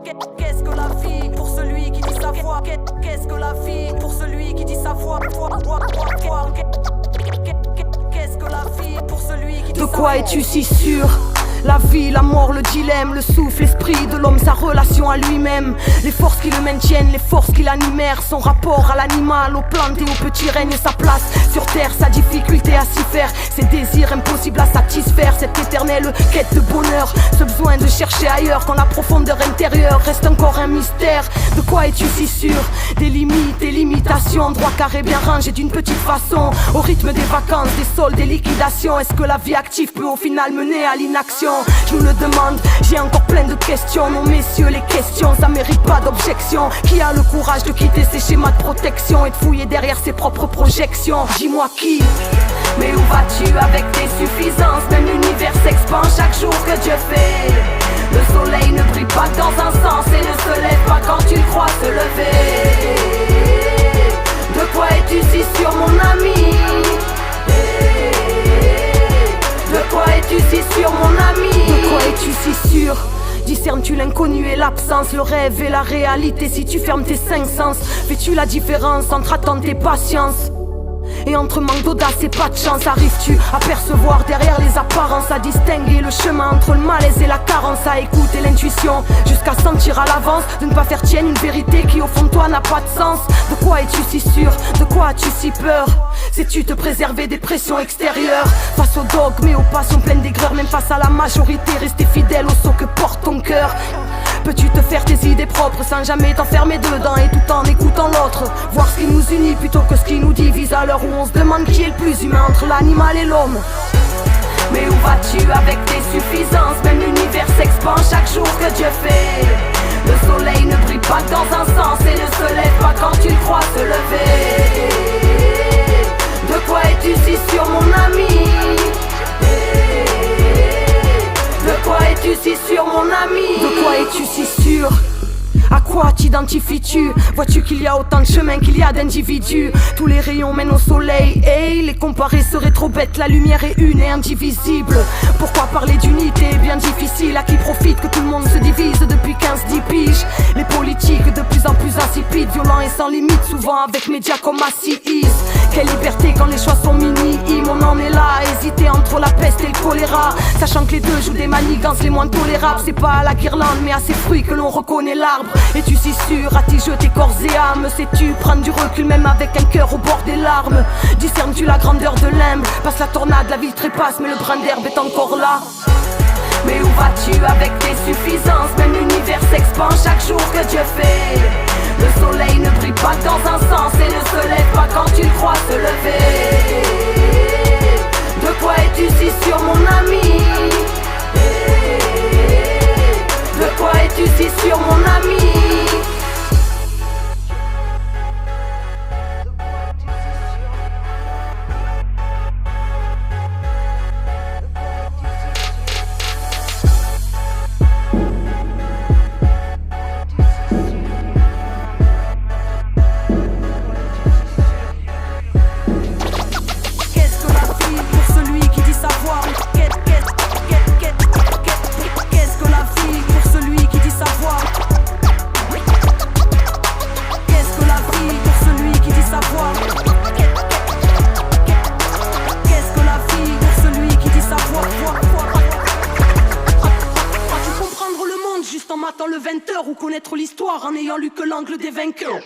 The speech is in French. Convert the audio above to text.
Qu'est-ce que la vie pour celui qui dit sa foi? Qu'est-ce que la vie pour celui qui dit sa foi? Qu'est-ce que la vie pour celui qui dit sa foi? De quoi es-tu si sûr? La vie, la mort, le dilemme, le souffle, l'esprit de l'homme, sa relation à lui-même. Les forces qui le maintiennent, les forces qui l'animèrent. Son rapport à l'animal, aux plantes et au petit règne. Sa place sur terre, sa difficulté à s'y faire. Ses désirs impossibles à satisfaire. Cette éternelle quête de bonheur. Ce besoin de chercher ailleurs quand la profondeur intérieure reste encore un mystère. De quoi es-tu si sûr? Des limites et limitations. Droit carré bien rangé d'une petite façon. Au rythme des vacances, des soldes, des liquidations. Est-ce que la vie active peut au final mener à l'inaction? Je nous le demande, j'ai encore plein de questions. Non messieurs, les questions, ça mérite pas d'objection. Qui a le courage de quitter ses schémas de protection et de fouiller derrière ses propres projections? Dis-moi qui? Mais où vas-tu avec tes suffisances? Même l'univers s'expand chaque jour que Dieu fait. Le soleil ne brille pas dans un sens et ne se lève pas quand tu crois se lever. De quoi es-tu si sûr mon ami? De quoi es-tu si sûr mon ami? De quoi es-tu si sûr? Discernes-tu l'inconnu et l'absence, le rêve et la réalité? Si tu fermes tes cinq sens, fais-tu la différence entre attente et patience? Et entre manque d'audace et pas de chance, arrives-tu à percevoir derrière les apparences, à distinguer le chemin entre le malaise et la carence, à écouter l'intuition jusqu'à sentir à l'avance de ne pas faire tienne une vérité qui au fond de toi n'a pas de sens? De quoi es-tu si sûr? De quoi as-tu si peur? Sais-tu te préserver des pressions extérieures? Face aux dogmes et aux passions pleines d'aigreur, même face à la majorité, rester fidèle au saut que porte ton cœur. Peux-tu te faire tes idées propres sans jamais t'enfermer dedans et tout en écoutant l'autre? Voir ce qui nous unit plutôt que ce qui nous divise, à l'heure où on se demande qui est le plus humain entre l'animal et l'homme. Mais où vas-tu avec tes suffisances? Même l'univers s'expand chaque jour que Dieu fait. Le soleil ne brille pas dans un sens et ne se lève pas quand tu crois se lever. De quoi es-tu si sûr mon ami? De quoi es-tu si sûr mon ami? De quoi es-tu si sûr? À quoi t'identifies-tu? Vois-tu qu'il y a autant de chemins qu'il y a d'individus? Tous les rayons mènent au soleil, hey, les comparer serait trop bête. La lumière est une et indivisible. Pourquoi parler d'unité? Bien difficile. À qui profite que tout le monde se divise depuis 15-10 piges? Les politiques de plus en plus insipides, violents et sans limite, souvent avec médias comme ACIS. Quelle liberté quand les choix sont minimes. On en est là, à hésiter entre la peste et le choléra, sachant que les deux jouent des manigances les moins tolérables. C'est pas à la guirlande mais à ses fruits que l'on reconnaît l'arbre. Es-tu si sûr? As-tu jeté corps et âme? Sais-tu prendre du recul même avec un cœur au bord des larmes? Discernes-tu la grandeur de l'humble? Passe la tornade, la ville trépasse mais le brin d'herbe est encore là. Mais où vas-tu avec tes suffisances? Même l'univers s'expand chaque jour que Dieu fait. Le soleil ne brille pas dans un sens et ne se lève pas quand tu crois se lever. De quoi es-tu si sûr mon ami? De quoi es-tu si sûr mon ami? Le 20h ou connaître l'histoire en n'ayant lu que l'angle des vainqueurs.